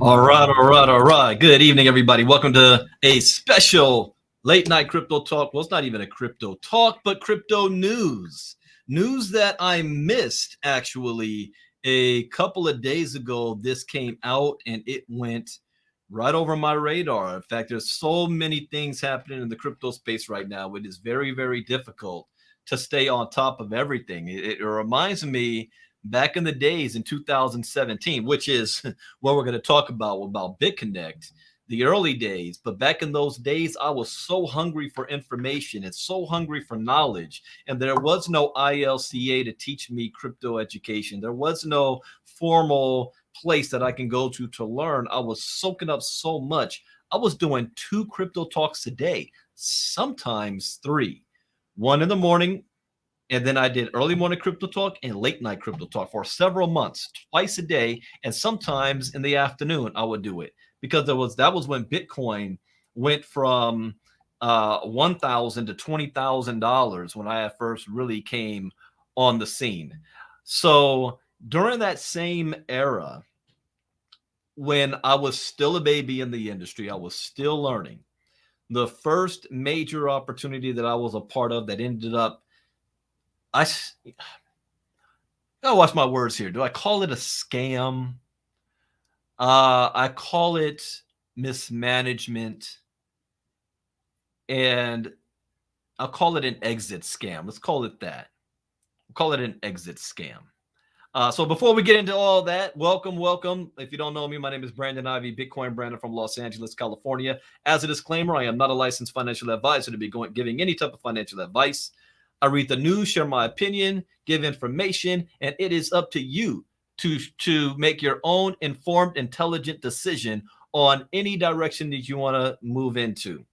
All right. Good evening, everybody. Welcome to a special late night crypto talk. Well, it's not even a crypto talk, but crypto news. News that I missed actually a couple of days ago. This came out and it went right over my radar. In fact, there's so many things happening in the crypto space right now. It is very, very difficult to stay on top of everything. It reminds me back in the days in 2017, which is what we're going to talk about BitConnect, the early days. But back in those days, I was so hungry for information and so hungry for knowledge. And there was no ILCA to teach me crypto education. There was no formal place that I can go to learn. I was soaking up so much. I was doing 2 crypto talks a day, sometimes 3. One in the morning, and then I did early morning crypto talk and late night crypto talk for several months, twice a day. And sometimes in the afternoon, I would do it because that was when Bitcoin went from $1,000 to $20,000 when I first really came on the scene. So during that same era, when I was still a baby in the industry, I was still learning. The first major opportunity that I was a part of that ended up, I gotta watch my words here. Do I call it a scam? I call it mismanagement, and I'll call it an exit scam. Let's call it that. We'll call it an exit scam. So before we get into all that, welcome. If you don't know me, my name is Brandon Ivy, Bitcoin Brandon from Los Angeles, California. As a disclaimer, I am not a licensed financial advisor to be giving any type of financial advice. I read the news, share my opinion, give information, and it is up to you to make your own informed, intelligent decision on any direction that you want to move into.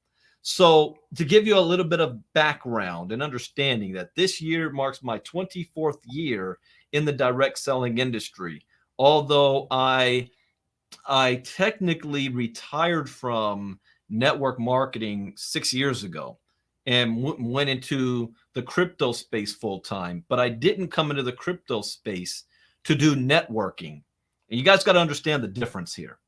So to give you a little bit of background and understanding that this year marks my 24th year in the direct selling industry, although I technically retired from network marketing 6 years ago and went into the crypto space full time, but I didn't come into the crypto space to do networking. And you guys got to understand the difference here.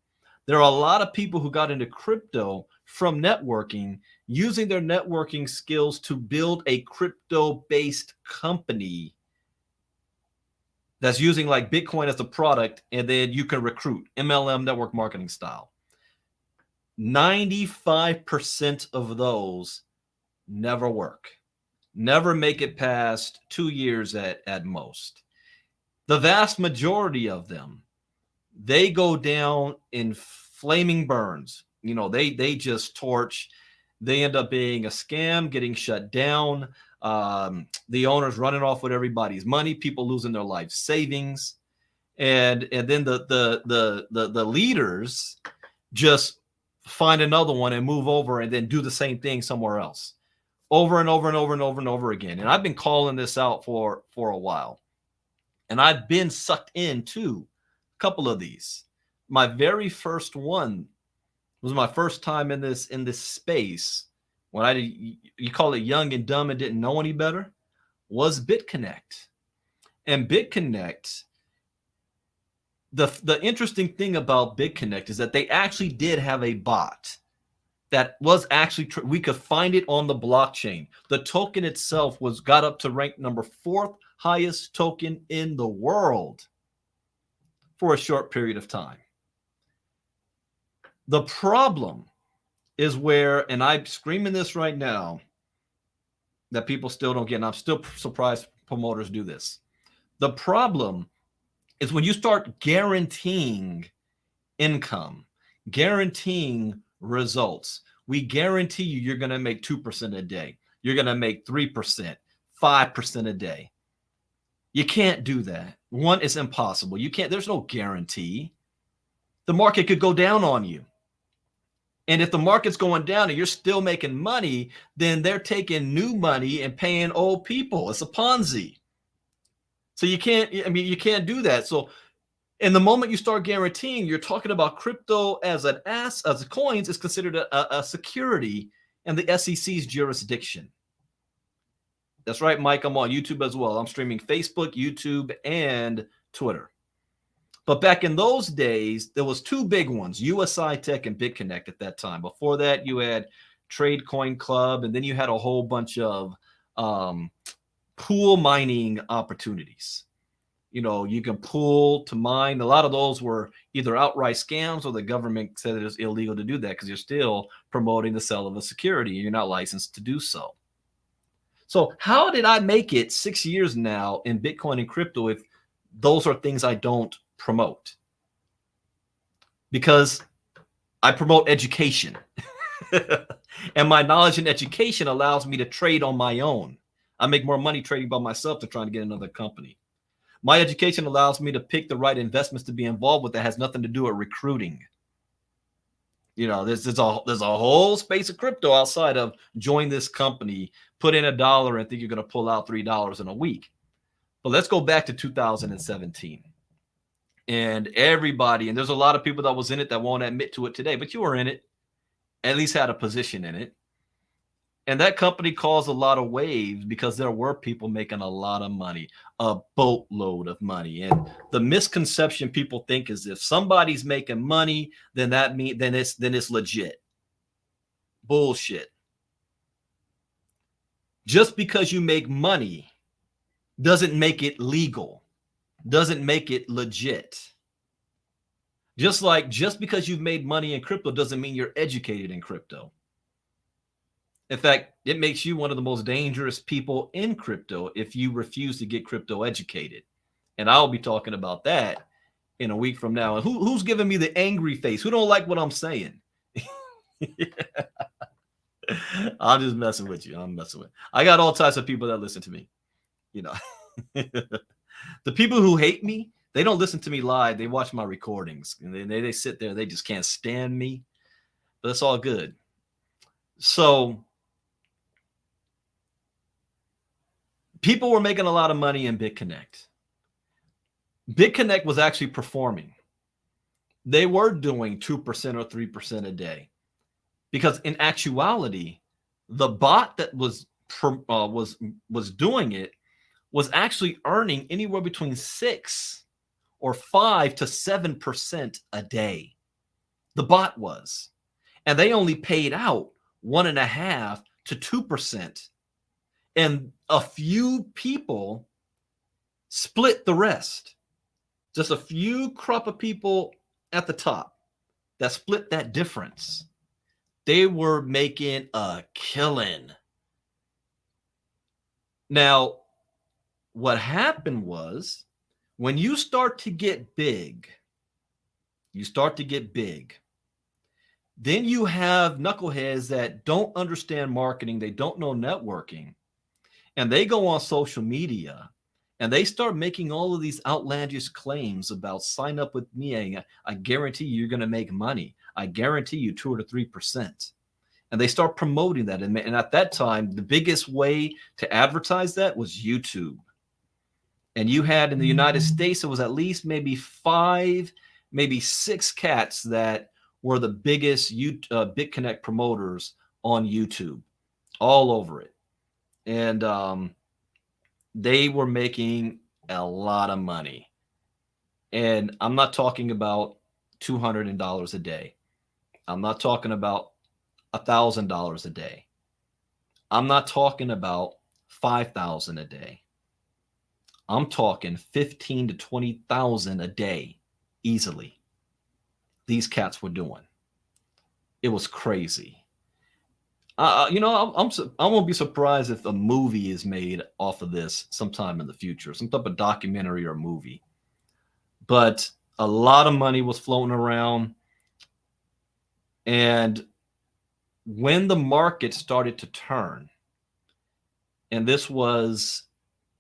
There are a lot of people who got into crypto from networking, using their networking skills to build a crypto-based company that's using like Bitcoin as a product, and then you can recruit MLM network marketing style. 95% of those never work, never make it past 2 years at most. The vast majority of them, they go down in flaming burns. You know, they just torch. They end up being a scam, getting shut down. The owners running off with everybody's money, people losing their life savings, and then the leaders just find another one and move over and then do the same thing somewhere else, over and over again. And I've been calling this out for a while, and I've been sucked into a couple of these. My very first one was my first time in this space when you call it young and dumb and didn't know any better, was BitConnect. And BitConnect, the interesting thing about BitConnect is that they actually did have a bot that was actually we could find it on the blockchain. The token itself got up to rank number 4th highest token in the world for a short period of time. The problem is where, and I'm screaming this right now, that people still don't get, and I'm still surprised promoters do this. The problem is when you start guaranteeing income, guaranteeing results. We guarantee you're going to make 2% a day. You're going to make 3%, 5% a day. You can't do that. One, it's impossible. You can't, there's no guarantee. The market could go down on you. And if the market's going down and you're still making money, then they're taking new money and paying old people. It's a Ponzi. So you can't do that. So in the moment you start guaranteeing, you're talking about crypto as coins is considered a security in the SEC's jurisdiction. That's right, Mike. I'm on YouTube as well. I'm streaming Facebook, YouTube, and Twitter. But back in those days, there was two big ones, USI Tech and BitConnect at that time. Before that, you had Trade Coin Club, and then you had a whole bunch of pool mining opportunities. You can pool to mine. A lot of those were either outright scams, or the government said it was illegal to do that because you're still promoting the sale of a security and you're not licensed to do so. So how did I make it 6 years now in Bitcoin and crypto if those are things I don't promote? Because I promote education. And my knowledge and education allows me to trade on my own. I make more money trading by myself than trying to get another company. My education allows me to pick the right investments to be involved with that has nothing to do with recruiting. There's a whole space of crypto outside of join this company, put in $1 and think you're going to pull out $3 in a week. But let's go back to 2017. And there's a lot of people that was in it that won't admit to it today, but you were in it, at least had a position in it. And that company caused a lot of waves because there were people making a lot of money, a boatload of money. And the misconception people think is if somebody's making money, then it's legit. Bullshit. Just because you make money doesn't make it legal, doesn't make it legit. Just because you've made money in crypto doesn't mean you're educated in crypto. In fact, it makes you one of the most dangerous people in crypto if you refuse to get crypto educated. And I'll be talking about that in a week from now. And who's giving me the angry face? Who don't like what I'm saying? I'm just messing with you. I got all types of people that listen to me. The people who hate me, they don't listen to me live. They watch my recordings. And they sit there. They just can't stand me. But it's all good. So people were making a lot of money in BitConnect. BitConnect was actually performing. They were doing 2% or 3% a day. Because in actuality, the bot that was doing it was actually earning anywhere between 6 or 5 to 7% a day. The bot was. And they only paid out 1.5 to 2%. And a few people split the rest. Just a few crop of people at the top that split that difference. They were making a killing. Now, what happened was when you start to get big, then you have knuckleheads that don't understand marketing. They don't know networking. And they go on social media and they start making all of these outlandish claims about sign up with me. I guarantee you're going to make money. I guarantee you 2 to 3%. And they start promoting that. And at that time, the biggest way to advertise that was YouTube. And you had in the United States, it was at least maybe 5, maybe 6 cats that were the biggest BitConnect promoters on YouTube, all over it. And they were making a lot of money. And I'm not talking about $200 a day. I'm not talking about $1,000 a day. I'm not talking about $5,000 a day. I'm talking 15 to 20,000 a day easily. These cats were doing. It was crazy. I won't be surprised if a movie is made off of this sometime in the future, some type of documentary or movie. But a lot of money was floating around. And when the market started to turn, and this was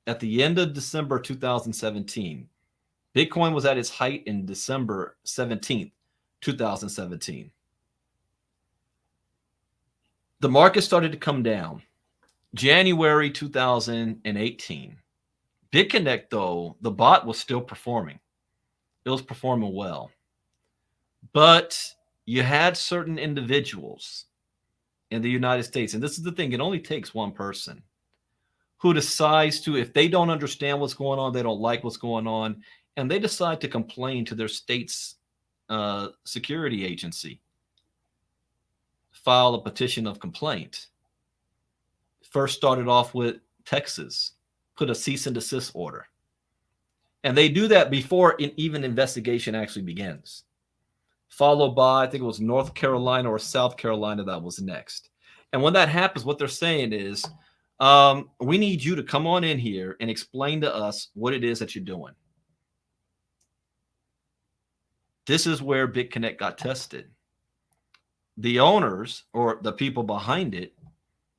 at the end of December 2017, Bitcoin was at its height in December 17th, 2017. The market started to come down. January 2018. BitConnect, though, the bot was still performing. It was performing well. But you had certain individuals in the United States, and this is the thing, it only takes one person who decides to, if they don't understand what's going on, they don't like what's going on, and they decide to complain to their state's security agency, file a petition of complaint. First started off with Texas, put a cease and desist order. And they do that before even investigation actually begins. Followed by, I think it was North Carolina or South Carolina that was next. And when that happens, what they're saying is, we need you to come on in here and explain to us what it is that you're doing. This is where BitConnect got tested. The owners, or the people behind it,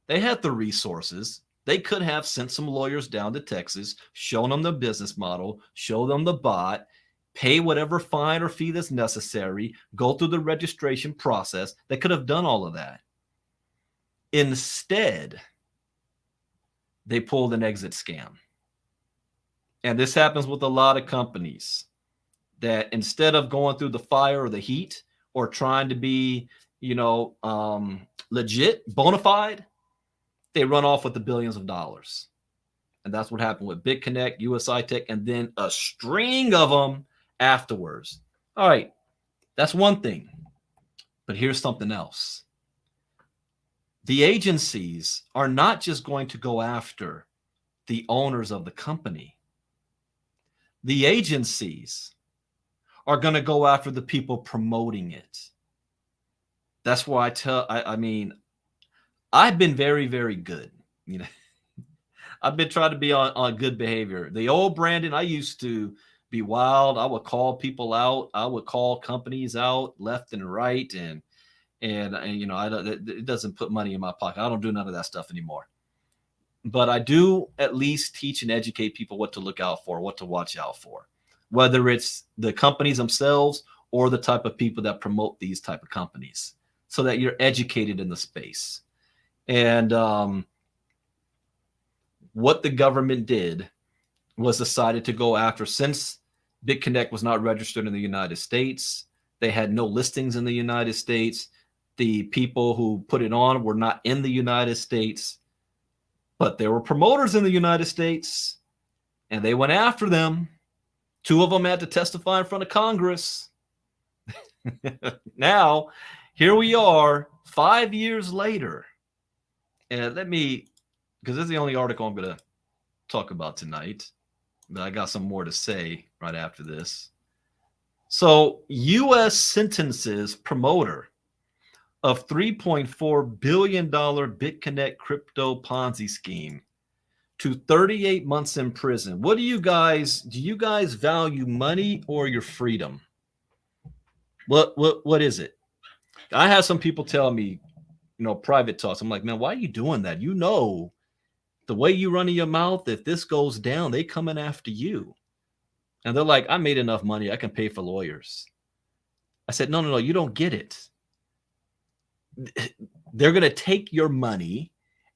they had the resources. They could have sent some lawyers down to Texas, shown them the business model, show them the bot, pay whatever fine or fee that's necessary, go through the registration process. They could have done all of that. Instead, they pulled an exit scam. And this happens with a lot of companies, that instead of going through the fire or the heat or trying to be, legit, bona fide, they run off with the billions of dollars. And that's what happened with BitConnect, USI Tech, and then a string of them afterwards. All right, that's one thing. But here's something else. The agencies are not just going to go after the owners of the company. The agencies are going to go after the people promoting it. That's why I've been very, very good. I've been trying to be on good behavior. The old Brandon, I used to be wild. I would call people out. I would call companies out left and right. And it doesn't put money in my pocket. I don't do none of that stuff anymore. But I do at least teach and educate people what to look out for, what to watch out for, whether it's the companies themselves or the type of people that promote these type of companies, so that you're educated in the space. And what the government did was decided to go after, since BitConnect was not registered in the United States, they had no listings in the United States. The people who put it on were not in the United States, but there were promoters in the United States, and they went after them. 2 of them had to testify in front of Congress. Now, here we are 5 years later. And because this is the only article I'm going to talk about tonight, but I got some more to say right after this. So, U.S. sentences promoter of $3.4 billion BitConnect crypto Ponzi scheme to 38 months in prison. Do you guys value money or your freedom? What is it? I have some people tell me, private talks. I'm like, man, why are you doing that? The way you run in your mouth, if this goes down, they coming after you. And they're like, I made enough money. I can pay for lawyers. I said, no, you don't get it. They're going to take your money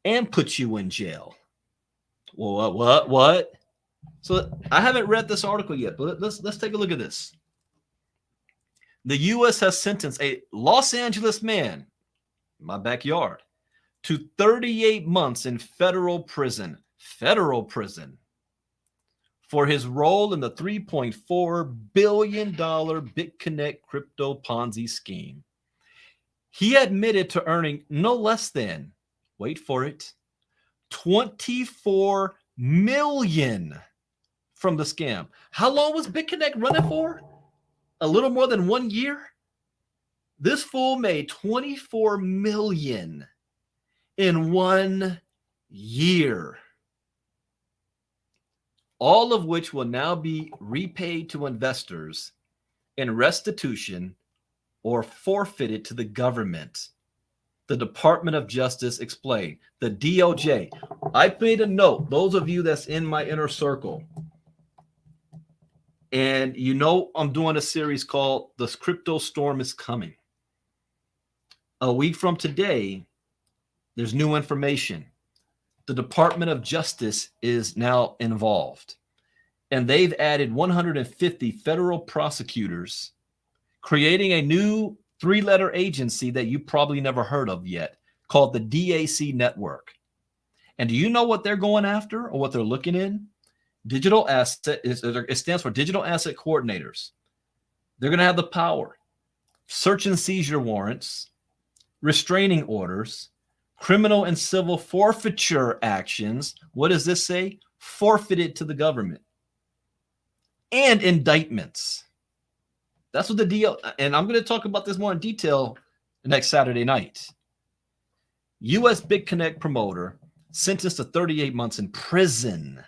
and put you in jail. Well, what? So I haven't read this article yet, but let's take a look at this. The U.S. has sentenced a Los Angeles man, my backyard, to 38 months in federal prison for his role in the $3.4 billion BitConnect crypto Ponzi scheme. He admitted to earning no less than, wait for it, $24 million from the scam. How long was BitConnect running for? A little more than 1 year? This fool made $24 million in 1 year. All of which will now be repaid to investors in restitution or forfeited to the government. The Department of Justice explained. The DOJ. I made a note. Those of you that's in my inner circle, and I'm doing a series called The Crypto Storm is Coming. A week from today, there's new information. The Department of Justice is now involved, and they've added 150 federal prosecutors, creating a new 3-letter agency that you probably never heard of yet, called the DAC Network. And do you know what they're going after or what they're looking in? Digital asset it stands for digital asset coordinators. They're going to have the power. Search and seizure warrants, restraining orders, criminal and civil forfeiture actions. What does this say? Forfeited to the government. And indictments. That's what the deal, and I'm going to talk about this more in detail next Saturday night. U.S. Bitconnect promoter sentenced to 38 months in prison.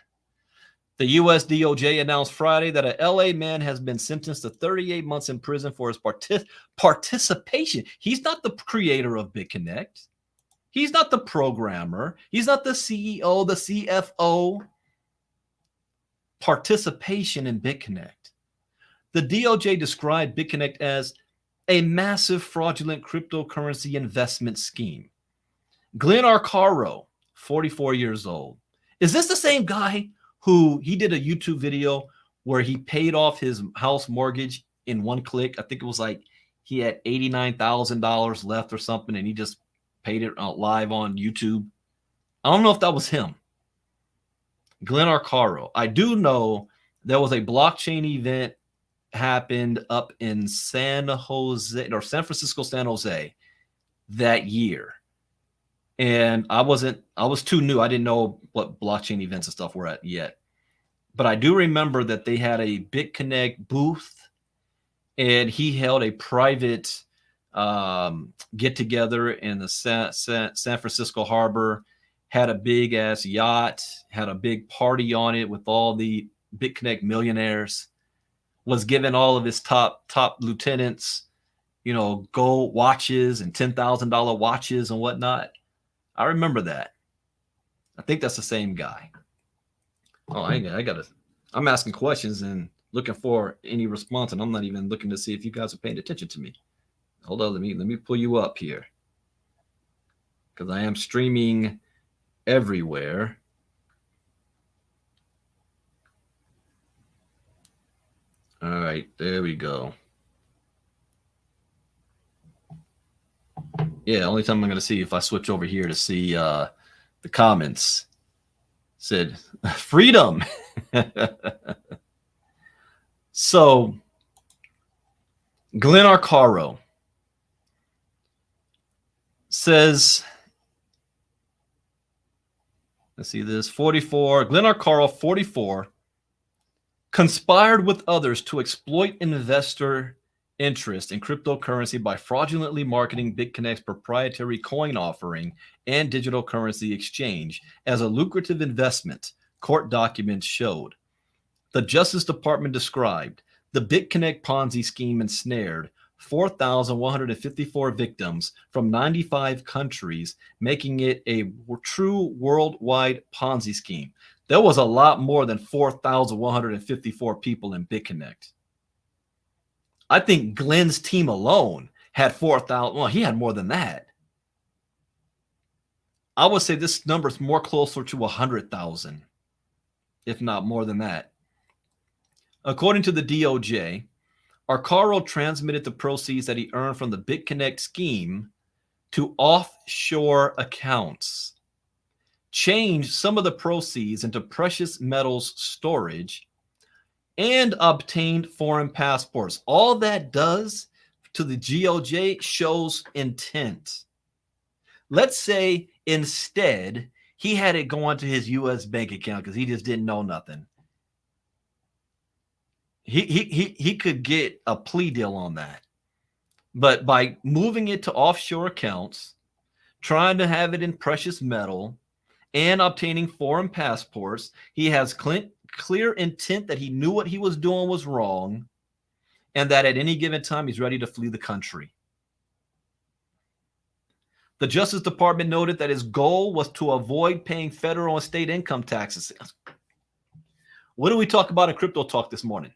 The U.S. DOJ announced Friday that a L.A. man has been sentenced to 38 months in prison for his participation. He's not the creator of Bitconnect. He's not the programmer. He's not the CEO, the CFO. Participation in Bitconnect. The DOJ described Bitconnect as a massive fraudulent cryptocurrency investment scheme. Glenn Arcaro, 44 years old. Is this the same guy who he did a YouTube video where he paid off his house mortgage in one click? I think it was like he had $89,000 left or something, and he just paid it live on YouTube. I don't know if that was him. Glenn Arcaro. I do know there was a blockchain event happened up in San Francisco, San Jose that year. And I was too new. I didn't know what blockchain events and stuff were at yet. But I do remember that they had a Bitconnect booth, and he held a private get together in the San Francisco harbor, had a big ass yacht, had a big party on it with all the Bitconnect millionaires, was giving all of his top lieutenants, gold watches and $10,000 watches and whatnot. I remember that. I think that's the same guy. Oh, I'm asking questions and looking for any response, and I'm not even looking to see if you guys are paying attention to me. Hold on, let me pull you up here, because I am streaming everywhere. All right, there we go. Yeah, only time I'm going to see if I switch over here to see the comments. Said freedom. So Glenn Arcaro says, let's see this, 44, Glenn Arcaro, 44, conspired with others to exploit investor interest in cryptocurrency by fraudulently marketing Bitconnect's proprietary coin offering and digital currency exchange as a lucrative investment, court documents showed. The Justice Department described the Bitconnect Ponzi scheme ensnared 4,154 victims from 95 countries, making it a true worldwide Ponzi scheme. There was a lot more than 4,154 people in Bitconnect. I think Glenn's team alone had 4,000. Well, he had more than that. I would say this number is more closer to 100,000, if not more than that. According to the DOJ, Arcaro transmitted the proceeds that he earned from the Bitconnect scheme to offshore accounts, changed some of the proceeds into precious metals storage, and obtained foreign passports. All that does to the DOJ shows intent. Let's say instead he had it go onto his U.S. bank account because he just didn't know nothing. He could get a plea deal on that. But by moving it to offshore accounts, trying to have it in precious metal, and obtaining foreign passports, he has clear intent that he knew what he was doing was wrong, and that at any given time he's ready to flee the country. The Justice Department noted that his goal was to avoid paying federal and state income taxes. What did we talk about in Crypto Talk this morning?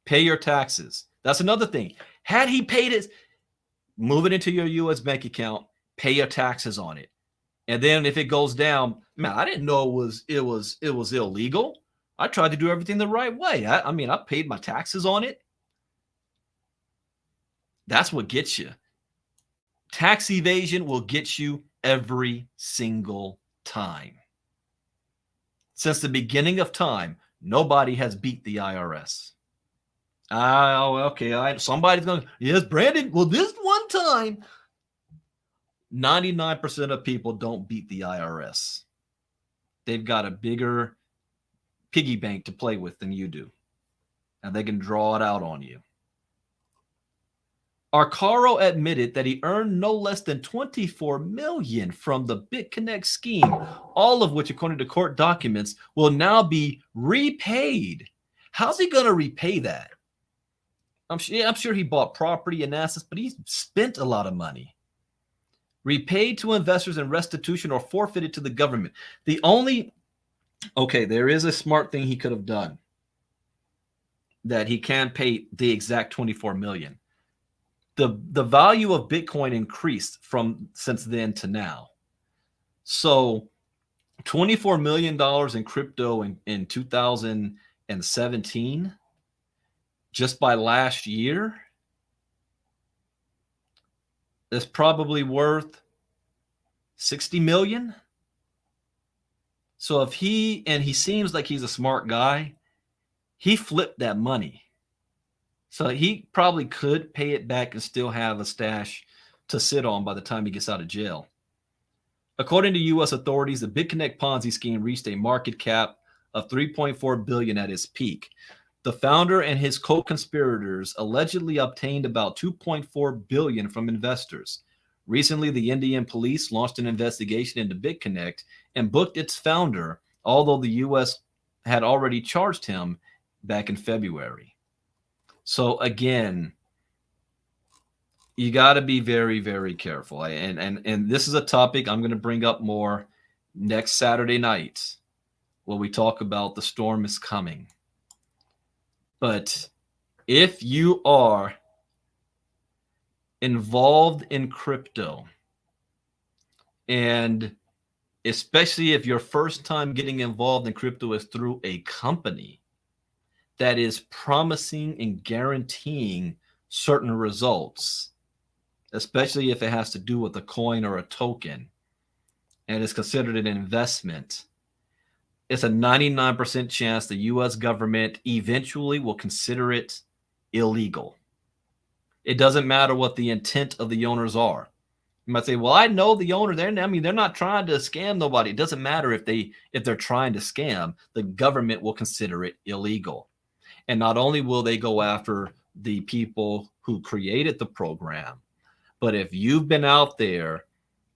Pay your taxes. That's another thing. Had he paid it, move it into your U.S. bank account, pay your taxes on it. And then if it goes down, man, I didn't know it was illegal. I tried to do everything the right way. I mean, I paid my taxes on it. That's what gets you. Tax evasion will get you every single time. Since the beginning of time, nobody has beat the IRS. Oh, okay. Somebody's going, yes, Brandon, well, this one time, 99% of people don't beat the IRS. They've got a bigger piggy bank to play with than you do, and they can draw it out on you. Arcaro admitted that he earned no less than $24 million from the BitConnect scheme, all of which, according to court documents, will now be repaid. How's he going to repay that? I'm sure he bought property and assets, but he spent a lot of money. Repaid to investors in restitution or forfeited to the government. There is a smart thing he could have done, that he can pay the exact $24 million. The value of Bitcoin increased from since then to now. So $24 million in crypto in 2017, just by last year, is probably worth 60 million. So if he seems like he's a smart guy, he flipped that money. So he probably could pay it back and still have a stash to sit on by the time he gets out of jail. According to U.S. authorities, the BitConnect Ponzi scheme reached a market cap of $3.4 billion at its peak. The founder and his co-conspirators allegedly obtained about $2.4 billion from investors. Recently, the Indian police launched an investigation into BitConnect and booked its founder, although the U.S. had already charged him back in February. So again, you got to be very, very careful. And this is a topic I'm going to bring up more next Saturday night, where we talk about the storm is coming. But if you are involved in crypto, and especially if your first time getting involved in crypto is through a company that is promising and guaranteeing certain results, especially if it has to do with a coin or a token, and is considered an investment, it's a 99% chance the U.S. government eventually will consider it illegal. It doesn't matter what the intent of the owners are. You might say, well, I know the owner there. They're not trying to scam nobody. It doesn't matter if they're trying to scam, the government will consider it illegal. And not only will they go after the people who created the program, but if you've been out there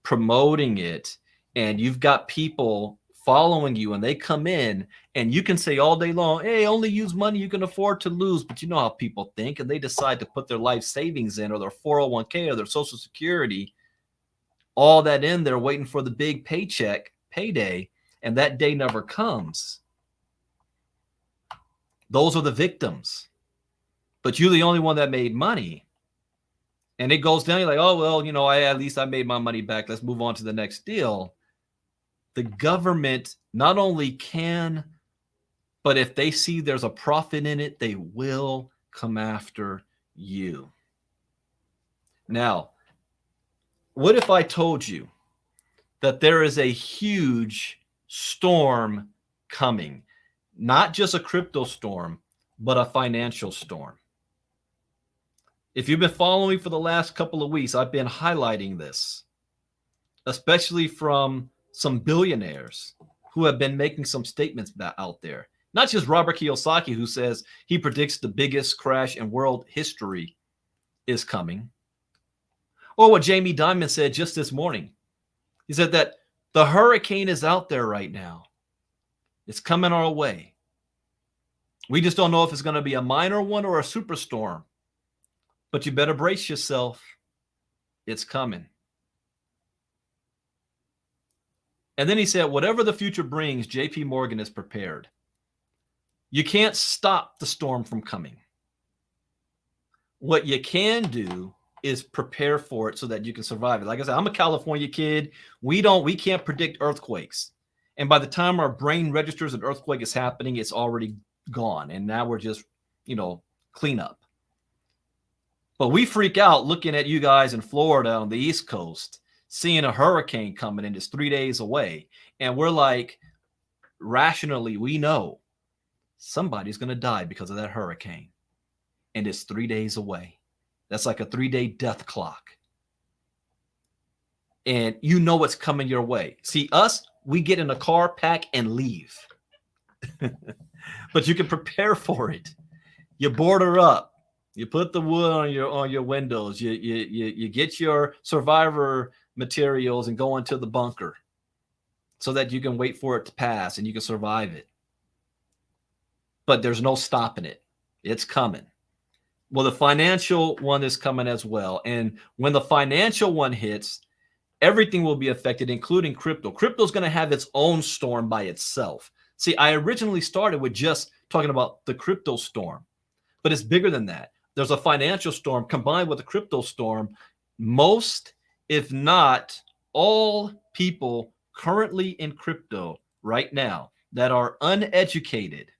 promoting it and you've got people following you and they come in, and you can say all day long, hey, only use money you can afford to lose. But you know how people think, and they decide to put their life savings in, or their 401k, or their Social Security, all that in there waiting for the big payday, and that day never comes. Those are the victims. But you're the only one that made money. And it goes down, you're like, oh, well, at least I made my money back. Let's move on to the next deal. The government not only can, but if they see there's a profit in it, they will come after you. Now, what if I told you that there is a huge storm coming? Not just a crypto storm, but a financial storm. If you've been following me for the last couple of weeks, I've been highlighting this, especially from some billionaires who have been making some statements out there. Not just Robert Kiyosaki, who says he predicts the biggest crash in world history is coming. Or what Jamie Dimon said just this morning. He said that the hurricane is out there right now. It's coming our way. We just don't know if it's going to be a minor one or a superstorm. But you better brace yourself. It's coming. And then he said, whatever the future brings, JP Morgan is prepared. You can't stop the storm from coming. What you can do is prepare for it so that you can survive it. Like I said, I'm a California kid. We can't predict earthquakes. And by the time our brain registers an earthquake is happening, it's already gone. And now we're just, clean up. But we freak out looking at you guys in Florida on the East Coast, seeing a hurricane coming in, it's 3 days away. And we're like, rationally, we know somebody's going to die because of that hurricane. And it's 3 days away. That's like a 3-day death clock. And you know what's coming your way. See, us, we get in a car, pack, and leave. But you can prepare for it. You border up. You put the wood on your windows. You get your survivor materials and go into the bunker so that you can wait for it to pass and you can survive it. But there's no stopping it. It's coming. Well, the financial one is coming as well. And when the financial one hits, everything will be affected, including crypto. Crypto is going to have its own storm by itself. See, I originally started with just talking about the crypto storm, but it's bigger than that. There's a financial storm combined with the crypto storm. Most, if not all people currently in crypto right now that are uneducated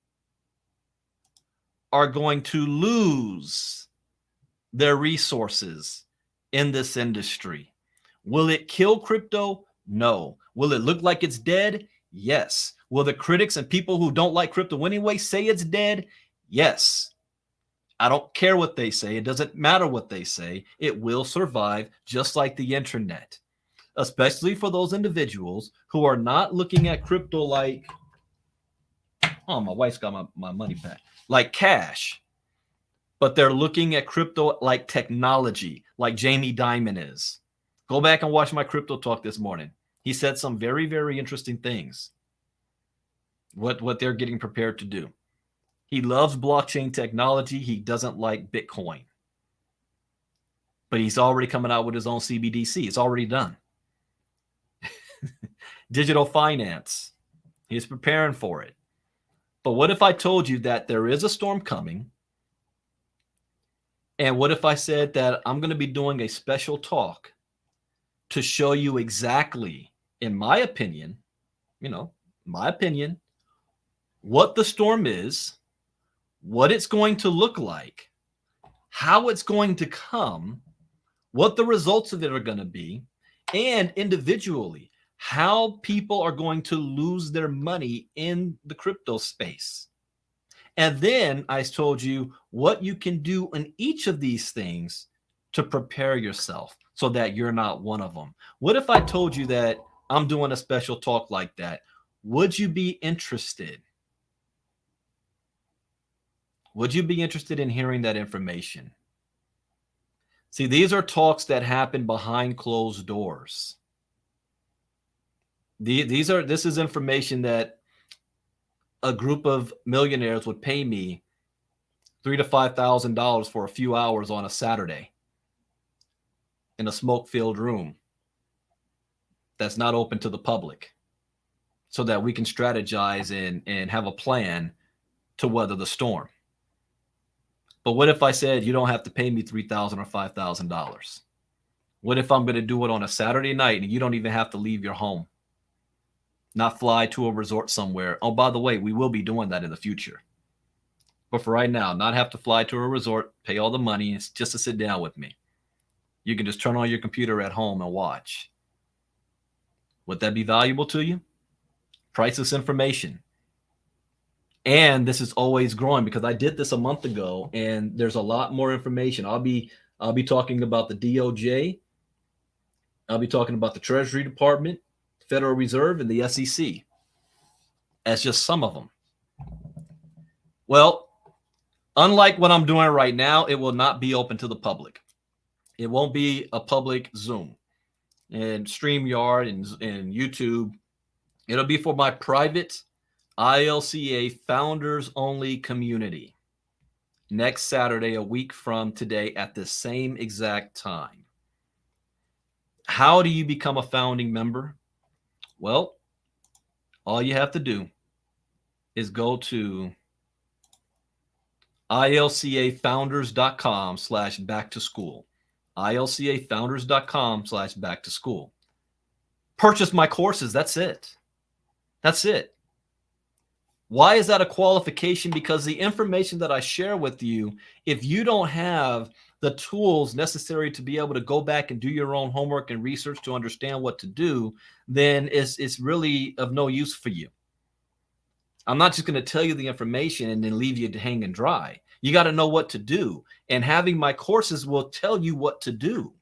are going to lose their resources in this industry. Will it kill crypto? No. Will it look like it's dead? Yes. Will the critics and people who don't like crypto anyway say it's dead? Yes. I don't care what they say. It doesn't matter what they say. It will survive just like the internet, especially for those individuals who are not looking at crypto like, oh, my wife's got my money back, like cash. But they're looking at crypto like technology, like Jamie Dimon is. Go back and watch my crypto talk this morning. He said some very, very interesting things. What they're getting prepared to do. He loves blockchain technology. He doesn't like Bitcoin. But he's already coming out with his own CBDC. It's already done. Digital finance. He's preparing for it. But what if I told you that there is a storm coming? And what if I said that I'm going to be doing a special talk to show you exactly, in my opinion, what the storm is, what it's going to look like, how it's going to come, what the results of it are going to be, and individually, how people are going to lose their money in the crypto space. And then I told you what you can do in each of these things to prepare yourself so that you're not one of them. What if I told you that I'm doing a special talk like that? Would you be interested? Would you be interested in hearing that information? See, these are talks that happen behind closed doors. This is information that a group of millionaires would pay me $3,000 to $5,000 for a few hours on a Saturday in a smoke-filled room that's not open to the public, so that we can strategize and have a plan to weather the storm. But what if I said you don't have to pay me $3,000 or $5,000? What if I'm going to do it on a Saturday night and you don't even have to leave your home? Not fly to a resort somewhere. Oh, by the way, we will be doing that in the future. But for right now, not have to fly to a resort, pay all the money, it's just to sit down with me. You can just turn on your computer at home and watch. Would that be valuable to you? Priceless information. And this is always growing because I did this a month ago and there's a lot more information. I'll be talking about the DOJ. I'll be talking about the Treasury Department, Federal Reserve, and the SEC as just some of them. Well, unlike what I'm doing right now, it will not be open to the public. It won't be a public Zoom and StreamYard and YouTube. It'll be for my private ILCA founders only community next Saturday, a week from today at the same exact time. How do you become a founding member? Well, all you have to do is go to ilcafounders.com/back-to-school. ilcafounders.com/back-to-school. Purchase my courses. That's it. That's it. Why is that a qualification? Because the information that I share with you, if you don't have the tools necessary to be able to go back and do your own homework and research to understand what to do, then it's really of no use for you. I'm not just going to tell you the information and then leave you hanging dry. You got to know what to do. And having my courses will tell you what to do.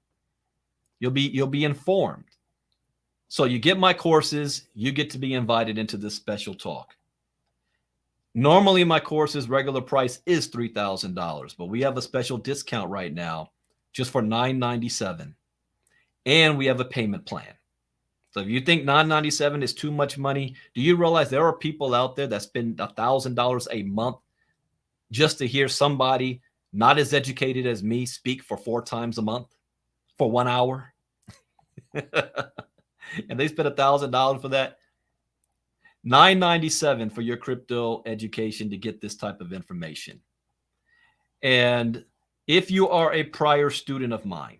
You'll be informed. So you get my courses, you get to be invited into this special talk. Normally my courses regular price is $3,000, but we have a special discount right now just for $997. And we have a payment plan. So if you think $997 is too much money, do you realize there are people out there that spend $1,000 a month just to hear somebody not as educated as me speak for 4 times a month for 1 hour? And they spend $1,000 for that. $997 for your crypto education to get this type of information. And if you are a prior student of mine,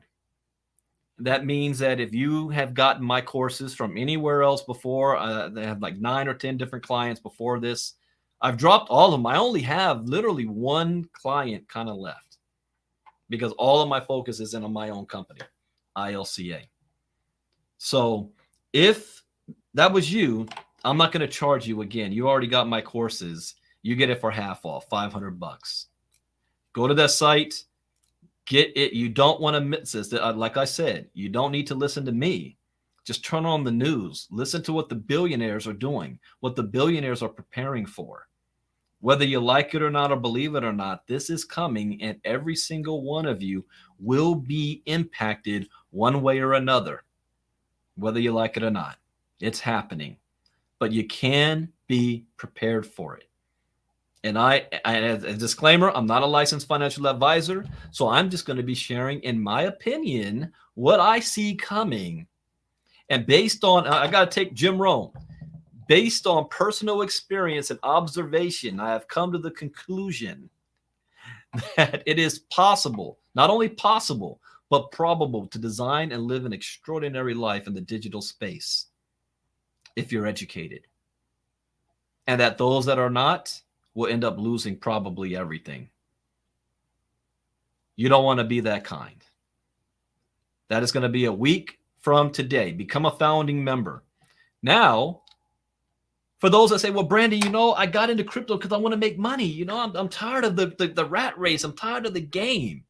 that means that if you have gotten my courses from anywhere else before, they have like 9 or 10 different clients before this. I've dropped all of them. I only have literally one client kind of left because all of my focus is in on my own company, ILCA. So if that was you, I'm not going to charge you again. You already got my courses. You get it for half off, $500. Go to that site. Get it. You don't want to miss this. Like I said, you don't need to listen to me. Just turn on the news. Listen to what the billionaires are doing, what the billionaires are preparing for. Whether you like it or not or believe it or not, this is coming, and every single one of you will be impacted one way or another, whether you like it or not. It's happening, but you can be prepared for it. And as a disclaimer, I'm not a licensed financial advisor, so I'm just going to be sharing, in my opinion, what I see coming. And based on, I got to take Jim Rohn, based on personal experience and observation, I have come to the conclusion that it is possible, not only possible, but probable to design and live an extraordinary life in the digital space if you're educated. And that those that are not will end up losing probably everything. You don't want to be that kind. That is going to be a week from today. Become a founding member. Now, for those that say, well, Brandon, I got into crypto because I want to make money. I'm tired of the rat race. I'm tired of the game.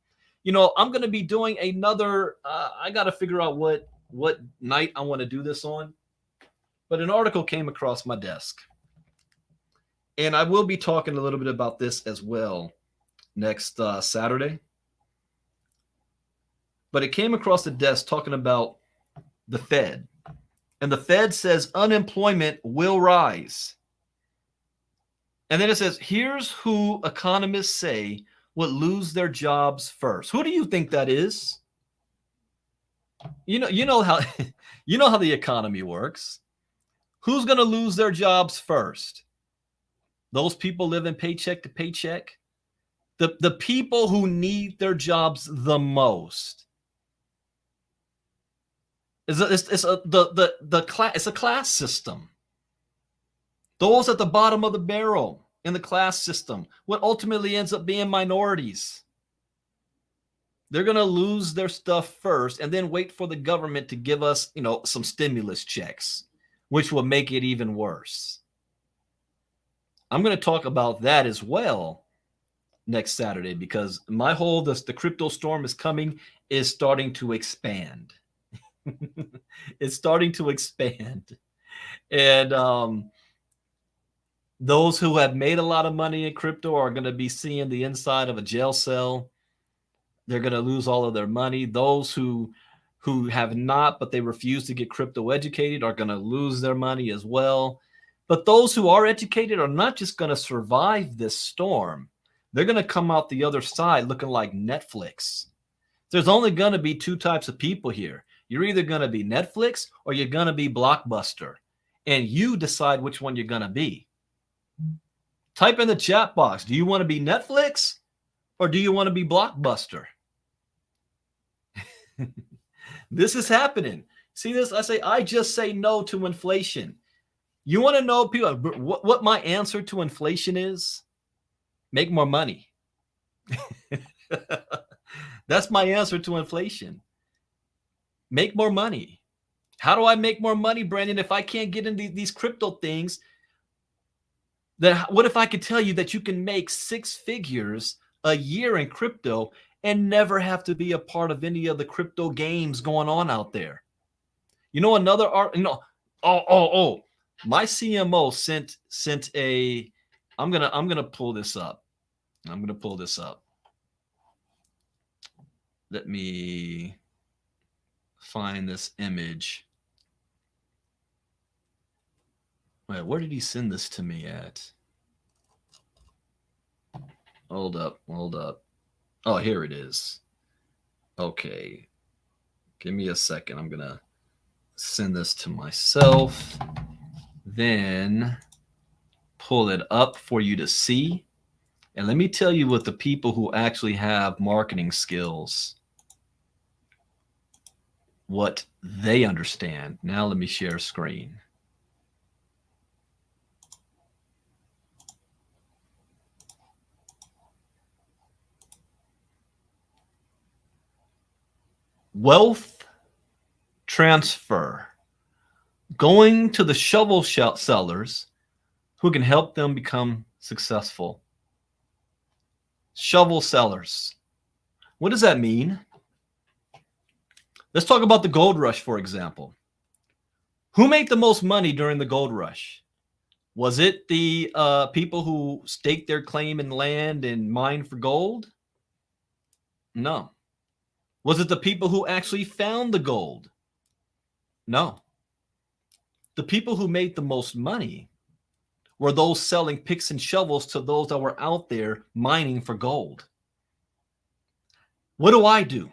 I'm going to be doing another, I got to figure out what night I want to do this on. But an article came across my desk. And I will be talking a little bit about this as well next Saturday. But it came across the desk talking about the Fed. And the Fed says unemployment will rise. And then it says, here's who economists say will lose their jobs first. Who do you think that is? You know how the economy works. Who's going to lose their jobs first? Those people living paycheck to paycheck, the people who need their jobs the most. It's a class system. Those at the bottom of the barrel in the class system, what ultimately ends up being minorities. They're going to lose their stuff first and then wait for the government to give us, some stimulus checks, which will make it even worse. I'm going to talk about that as well next Saturday because my whole the crypto storm is coming is starting to expand. It's starting to expand. And those who have made a lot of money in crypto are going to be seeing the inside of a jail cell. They're going to lose all of their money. Those who have not, but they refuse to get crypto educated are going to lose their money as well. But those who are educated are not just going to survive this storm. They're going to come out the other side looking like Netflix. There's only going to be 2 types of people here. You're either going to be Netflix or you're going to be Blockbuster. And you decide which one you're going to be. Type in the chat box. Do you want to be Netflix or do you want to be Blockbuster? This is happening. See this? I just say no to inflation. You want to know, people, what my answer to inflation is? Make more money. That's my answer to inflation. Make more money. How do I make more money, Brandon, if I can't get into these crypto things? That what if I could tell you that you can make 6 figures a year in crypto and never have to be a part of any of the crypto games going on out there? You know, another art, oh, my CMO sent a, I'm gonna pull this up. I'm gonna pull this up. Let me find this image. Wait, where did he send this to me at? Hold up. Oh, here it is. Okay. Give me a second. I'm going to send this to myself, then pull it up for you to see. And let me tell you what the people who actually have marketing skills, what they understand. Now let me share screen. Wealth transfer. Going to the shovel sellers who can help them become successful. Shovel sellers. What does that mean? Let's talk about the gold rush, for example. Who made the most money during the gold rush? Was it the people who staked their claim in land and mined for gold? No. Was it the people who actually found the gold? No. The people who made the most money were those selling picks and shovels to those that were out there mining for gold. What do?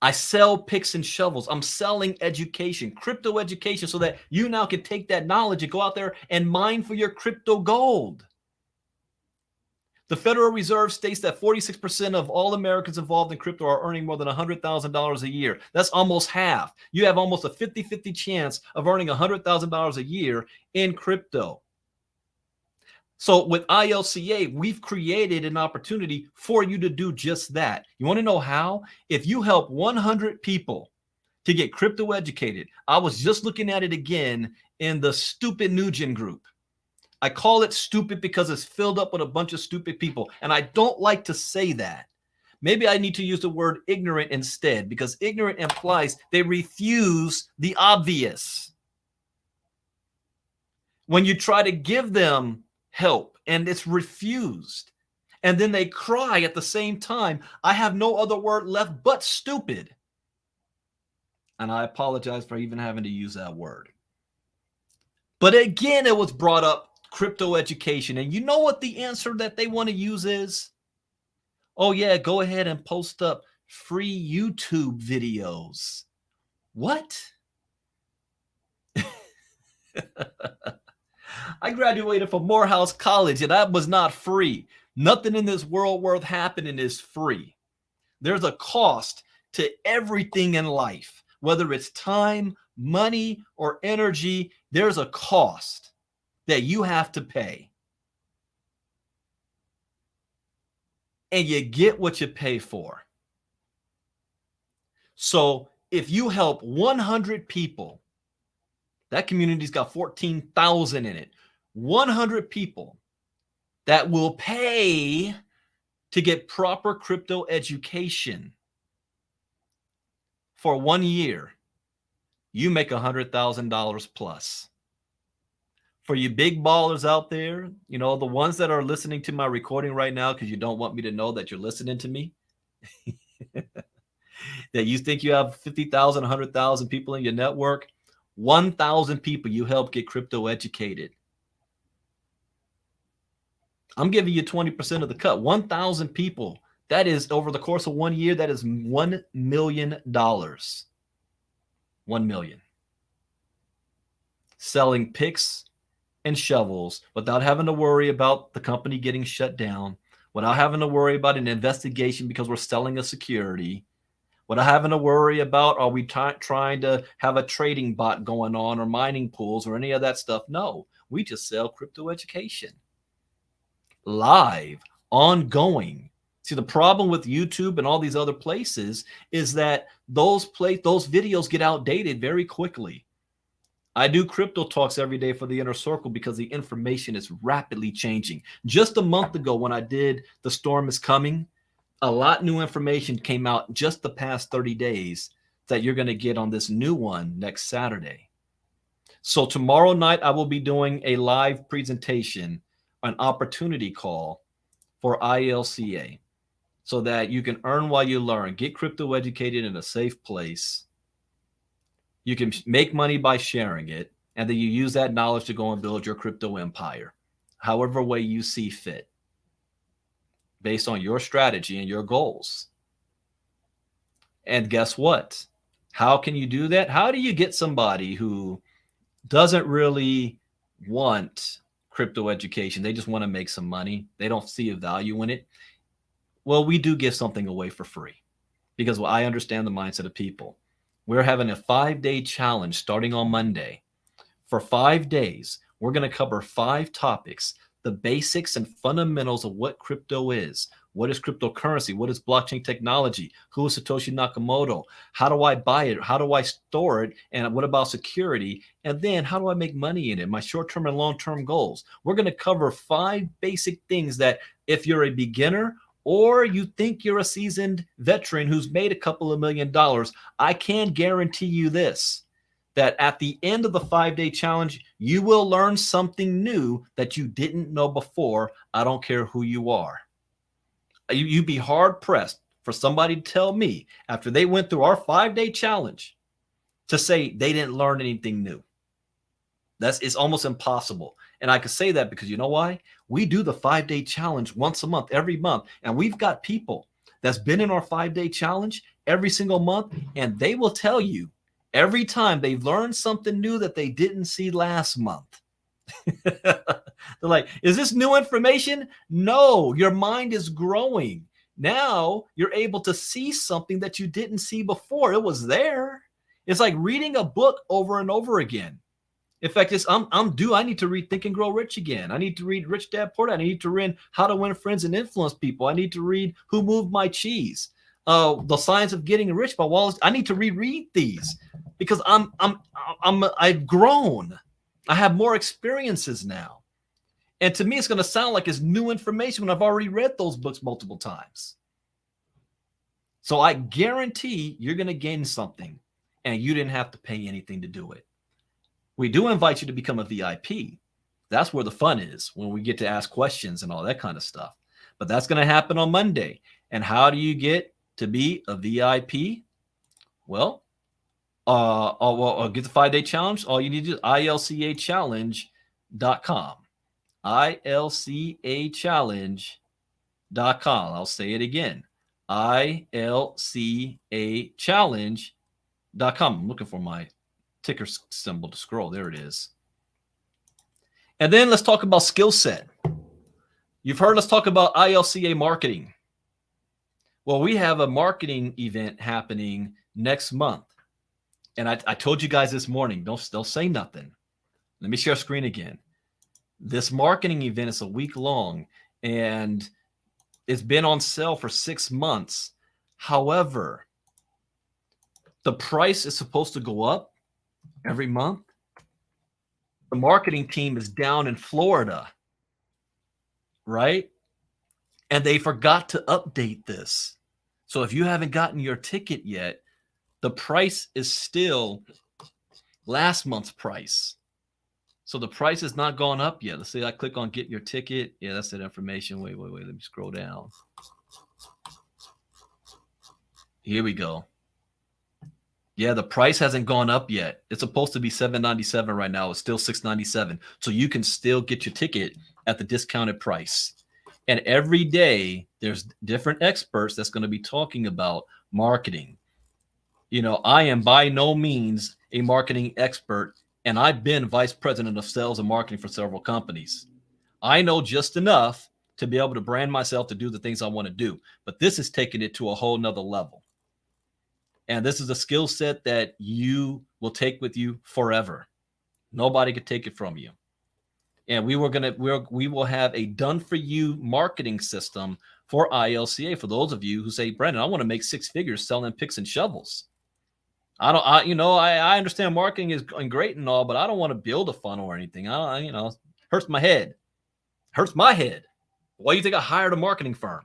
I sell picks and shovels. I'm selling education, crypto education, so that you now can take that knowledge and go out there and mine for your crypto gold. The Federal Reserve states that 46% of all Americans involved in crypto are earning more than $100,000 a year. That's almost half. You have almost a 50-50 chance of earning $100,000 a year in crypto. So with ILCA, we've created an opportunity for you to do just that. You want to know how? If you help 100 people to get crypto educated, I was just looking at it again in the Stupid Nugent group. I call it stupid because it's filled up with a bunch of stupid people. And I don't like to say that. Maybe I need to use the word ignorant instead, because ignorant implies they refuse the obvious. When you try to give them help and it's refused, and then they cry at the same time, I have no other word left but stupid. And I apologize for even having to use that word. But again, it was brought up, crypto education. And you know what the answer that they want to use is? Oh yeah, go ahead and post up free YouTube videos. What? I graduated from Morehouse College and that was not free. Nothing in this world worth happening is free. There's a cost to everything in life, whether it's time, money, or energy. There's a cost that you have to pay. And you get what you pay for. So if you help 100 people, that community's got 14,000 in it, 100 people that will pay to get proper crypto education for 1 year, you make $100,000 plus. For you big ballers out there, you know, the ones that are listening to my recording right now because you don't want me to know that you're listening to me, that you think you have 50,000, 100,000 people in your network, 1,000 people you help get crypto educated. I'm giving you 20% of the cut. 1,000 people. That is, over the course of 1 year, that is $1 million. 1 million. Selling picks and shovels without having to worry about the company getting shut down, without having to worry about an investigation because we're selling a security, without having to worry about are we trying to have a trading bot going on or mining pools or any of that stuff. No, we just sell crypto education. Live, ongoing. See, the problem with YouTube and all these other places is that those videos get outdated very quickly. I do crypto talks every day for the inner circle because the information is rapidly changing. Just a month ago, when I did The Storm is Coming, a lot new information came out just the past 30 days that you're going to get on this new one next Saturday. So tomorrow night, I will be doing a live presentation, an opportunity call for ILCA, so that you can earn while you learn, get crypto educated in a safe place. You can make money by sharing it, and then you use that knowledge to go and build your crypto empire, however way you see fit, based on your strategy and your goals. And guess what? How can you do that? How do you get somebody who doesn't really want crypto education? They just want to make some money. They don't see a value in it. Well, we do give something away for free because I understand the mindset of people. We're having a 5-day challenge starting on Monday. For 5 days, we're going to cover 5 topics, the basics and fundamentals of what crypto is. What is cryptocurrency? What is blockchain technology? Who is Satoshi Nakamoto? How do I buy it? How do I store it? And what about security? And then how do I make money in it? My short-term and long-term goals. We're going to cover 5 basic things that if you're a beginner or you think you're a seasoned veteran who's made a couple of $1 million, I can guarantee you this, that at the end of the 5-day challenge, you will learn something new that you didn't know before. I don't care who you are. You'd be hard pressed for somebody to tell me after they went through our 5-day challenge to say they didn't learn anything new. It's almost impossible. And I can say that because you know why? We do the 5-day challenge once a month, every month. And we've got people that's been in our 5-day challenge every single month. And they will tell you every time they've learned something new that they didn't see last month. They're like, is this new information? No, your mind is growing. Now you're able to see something that you didn't see before. It was there. It's like reading a book over and over again. In fact, I need to read Think and Grow Rich again. I need to read Rich Dad Poor Dad. I need to read How to Win Friends and Influence People. I need to read Who Moved My Cheese, The Science of Getting Rich by Wallace. I need to reread these because I've grown. I have more experiences now. And to me, it's going to sound like it's new information when I've already read those books multiple times. So I guarantee you're going to gain something, and you didn't have to pay anything to do it. We do invite you to become a VIP. That's where the fun is, when we get to ask questions and all that kind of stuff. But that's going to happen on Monday. And how do you get to be a VIP? Well, get the 5-day challenge. All you need to do is ilcachallenge.com. ilcachallenge.com. I'll say it again. ilcachallenge.com. I'm looking for my ticker symbol to scroll. There it is. And then let's talk about skill set. You've heard us talk about ILCA marketing. Well, we have a marketing event happening next month. And I told you guys this morning, don't say nothing. Let me share screen again. This marketing event is a week long, and it's been on sale for 6 months. However, the price is supposed to go up every month. The marketing team is down in Florida, right? And they forgot to update this. So if you haven't gotten your ticket yet, the price is still last month's price. So the price has not gone up yet. Let's say I click on get your ticket. Yeah, that's that information. Wait. Let me scroll down. Here we go. Yeah, the price hasn't gone up yet. It's supposed to be $7.97 right now. It's still $6.97. So you can still get your ticket at the discounted price. And every day there's different experts that's going to be talking about marketing. You know, I am by no means a marketing expert, and I've been vice president of sales and marketing for several companies. I know just enough to be able to brand myself to do the things I want to do. But this is taking it to a whole nother level. And this is a skill set that you will take with you forever. Nobody could take it from you. And we will have a done-for-you marketing system for ILCA for those of you who say, Brandon, I want to make 6 figures selling picks and shovels. I understand marketing is great and all, but I don't want to build a funnel or anything. Hurts my head. Hurts my head. Why do you think I hired a marketing firm?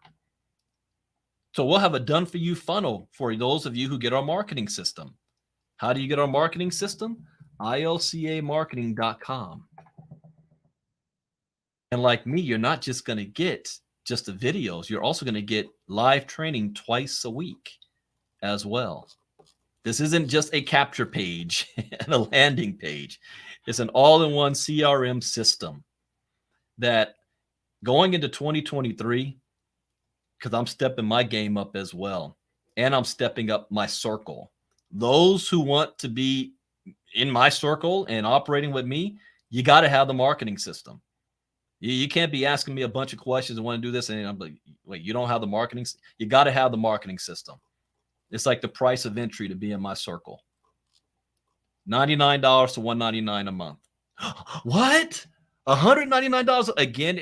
So we'll have a done for you funnel for those of you who get our marketing system. How do you get our marketing system? ilcamarketing.com. And like me, you're not just going to get just the videos. You're also going to get live training twice a week as well. This isn't just a capture page and a landing page. It's an all-in-one CRM system that going into 2023, because I'm stepping my game up as well, and I'm stepping up my circle. Those who want to be in my circle and operating with me, you got to have the marketing system. You can't be asking me a bunch of questions and want to do this, and I'm like, wait, you don't have the marketing? You got to have the marketing system. It's like the price of entry to be in my circle. $99 to $199 a month. What? $199 again?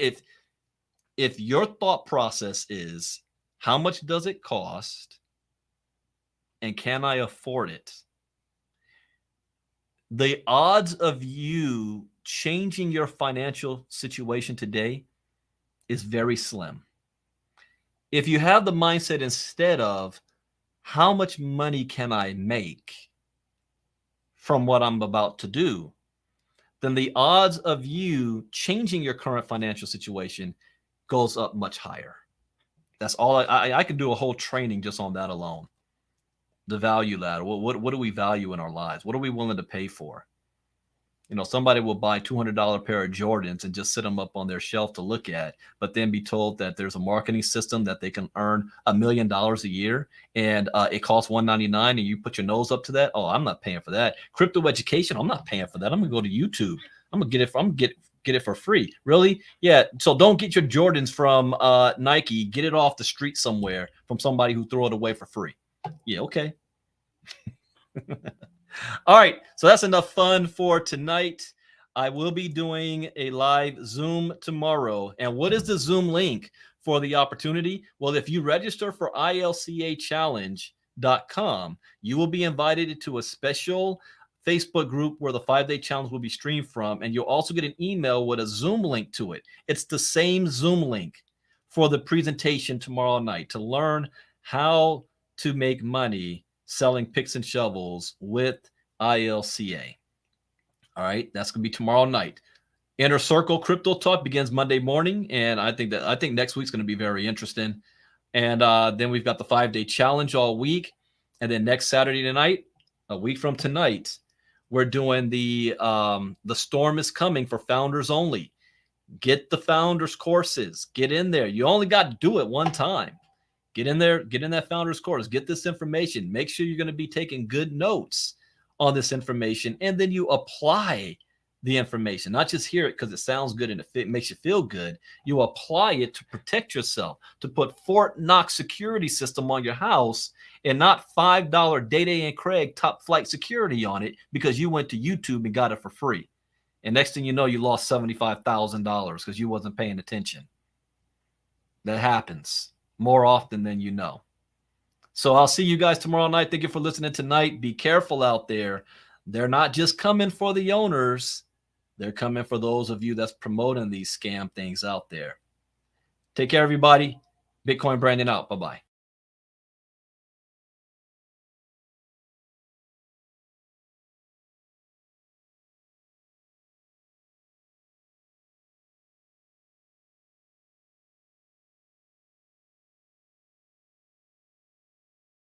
If your thought process is how much does it cost and can I afford it? The odds of you changing your financial situation today is very slim. If you have the mindset instead of how much money can I make from what I'm about to do, then the odds of you changing your current financial situation goes up much higher. That's all. I can do a whole training just on that alone. The value ladder. What do we value in our lives? What are we willing to pay for? Somebody will buy $200 pair of Jordans and just sit them up on their shelf to look at, but then be told that there's a marketing system that they can earn $1 million a year, and it costs $199, and you put your nose up to that. Oh, I'm not paying for that. Crypto education, I'm not paying for that. I'm gonna go to YouTube. I'm gonna get it. Get it for free. Really? Yeah. So don't get your Jordans from Nike. Get it off the street somewhere from somebody who throw it away for free. Yeah. Okay. All right, so that's enough fun for tonight. I will be doing a live Zoom tomorrow. And what is the Zoom link for the opportunity? Well, if you register for ilcachallenge.com, you will be invited to a special Facebook group where the 5-day challenge will be streamed from. And you'll also get an email with a Zoom link to it. It's the same Zoom link for the presentation tomorrow night to learn how to make money selling picks and shovels with ILCA. All right, that's going to be tomorrow night. Inner Circle Crypto Talk begins Monday morning, and I think next week's going to be very interesting. And then we've got the 5-day challenge all week, and then next Saturday night, a week from tonight, we're doing the storm is coming for founders only. Get the founders courses. Get in there. You only got to do it one time. Get in there, get in that founder's course, get this information. Make sure you're going to be taking good notes on this information, and then you apply the information, not just hear it because it sounds good and it makes you feel good. You apply it to protect yourself, to put Fort Knox security system on your house and not $5 Day and Craig top flight security on it because you went to YouTube and got it for free. And next thing you know, you lost $75,000 because you wasn't paying attention. That happens more often than you know. So I'll see you guys tomorrow night. Thank you for listening tonight. Be careful out there. They're not just coming for the owners. They're coming for those of you that's promoting these scam things out there. Take care, everybody. Bitcoin Brandon out. Bye-bye.